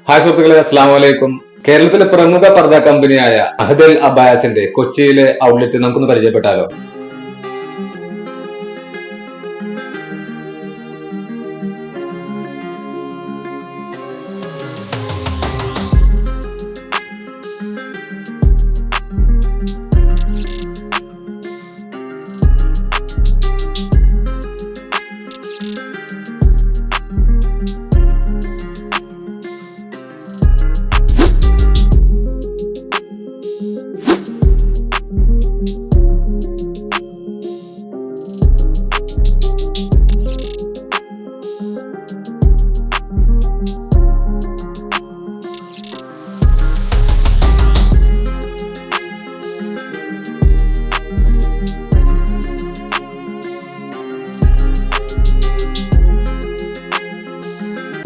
Hi സുഹൃത്തുക്കളെ, അസ്സലാമു അലൈക്കും. കേരളത്തിലെ പ്രമുഖ പർദ്ദ കമ്പനിയായ അഹ്ദൽ അബായസിന്റെ കൊച്ചിയിലെ ഔട്ട്ലെറ്റ് നമുക്കൊന്ന് പരിചയപ്പെട്ടാലോ?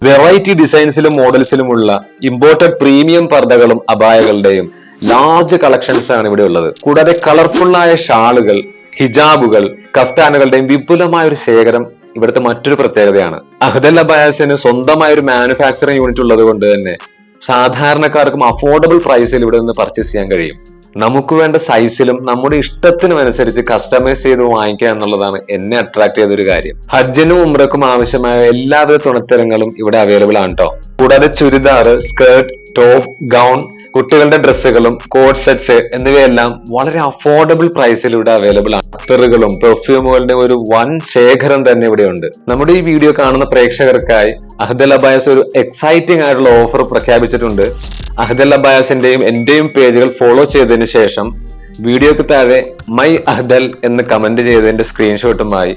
വെറൈറ്റി ഡിസൈൻസിലും മോഡൽസിലുമുള്ള ഇമ്പോർട്ടഡ് പ്രീമിയം പർദ്ദകളും അബായകളുടെയും ലാർജ് കളക്ഷൻസ് ആണ് ഇവിടെ ഉള്ളത്. കൂടാതെ കളർഫുള്ളായ ഷാളുകൾ, ഹിജാബുകൾ, കഫ്താനുകളുടെയും വിപുലമായ ഒരു ശേഖരം ഇവിടുത്തെ മറ്റൊരു പ്രത്യേകതയാണ്. അഹ്ദൽ അബായസിന് സ്വന്തമായ ഒരു മാനുഫാക്ചറിംഗ് യൂണിറ്റ് ഉള്ളത് കൊണ്ട് തന്നെ സാധാരണക്കാർക്കും അഫോർഡബിൾ പ്രൈസിൽ ഇവിടെ നിന്ന് പർച്ചേസ് ചെയ്യാൻ കഴിയും. നമുക്ക് വേണ്ട സൈസിലും നമ്മുടെ ഇഷ്ടത്തിനും അനുസരിച്ച് കസ്റ്റമൈസ് ചെയ്ത് വാങ്ങിക്കുക എന്നുള്ളതാണ് എന്നെ അട്രാക്ട് ചെയ്ത ഒരു കാര്യം. ഹജ്ജിനും ഉംറക്കും ആവശ്യമായ എല്ലാവിധ തുണിത്തരങ്ങളും ഇവിടെ അവൈലബിൾ ആണ് കേട്ടോ. കൂടാതെ ചുരിദാർ, സ്കേർട്ട്, ടോപ്പ്, ഗൗൺ, കുട്ടികളുടെ ഡ്രസ്സുകളും കോഡ് സെറ്റ്സ് എന്നിവയെല്ലാം വളരെ അഫോർഡബിൾ പ്രൈസിൽ ഇവിടെ അവൈലബിൾ ആണ്. അത്തറുകളും പെർഫ്യൂമുകളുടെ ഒരു വൻ ശേഖരം തന്നെ ഇവിടെ ഉണ്ട്. നമ്മുടെ ഈ വീഡിയോ കാണുന്ന പ്രേക്ഷകർക്കായി അഹ്ദൽ അബായസ് ഒരു എക്സൈറ്റിംഗ് ആയിട്ടുള്ള ഓഫർ പ്രഖ്യാപിച്ചിട്ടുണ്ട്. അഹ്ദൽ അബായസിന്റെയും എന്റെയും പേജുകൾ ഫോളോ ചെയ്തതിനു ശേഷം വീഡിയോക്ക് താഴെ മൈ അഹ്ദൽ എന്ന് കമന്റ് ചെയ്തതിന്റെ സ്ക്രീൻഷോട്ടുമായി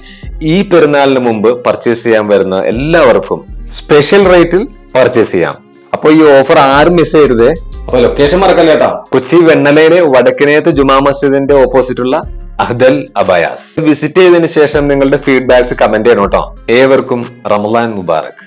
ഈ പെരുന്നാളിന് മുമ്പ് പർച്ചേസ് ചെയ്യാൻ വരുന്ന എല്ലാവർക്കും സ്പെഷ്യൽ റേറ്റിൽ പർച്ചേസ് ചെയ്യാം. അപ്പൊ ഈ ഓഫർ ആരും മിസ് ചെയ്യരുതേ. അപ്പൊ ലൊക്കേഷൻ മറക്കല്ലേ കേട്ടോ. കൊച്ചി വെണ്ണലയിലെ വടക്കിനേത്ത് ജുമാ മസ്ജിദിന്റെ ഓപ്പോസിറ്റുള്ള അഹ്ദൽ അബായാസ് വിസിറ്റ് ചെയ്തതിനു ശേഷം നിങ്ങളുടെ ഫീഡ്ബാക്സ് കമന്റ് ചെയ്യണം കേട്ടോ. ഏവർക്കും റമളാൻ മുബാറക്.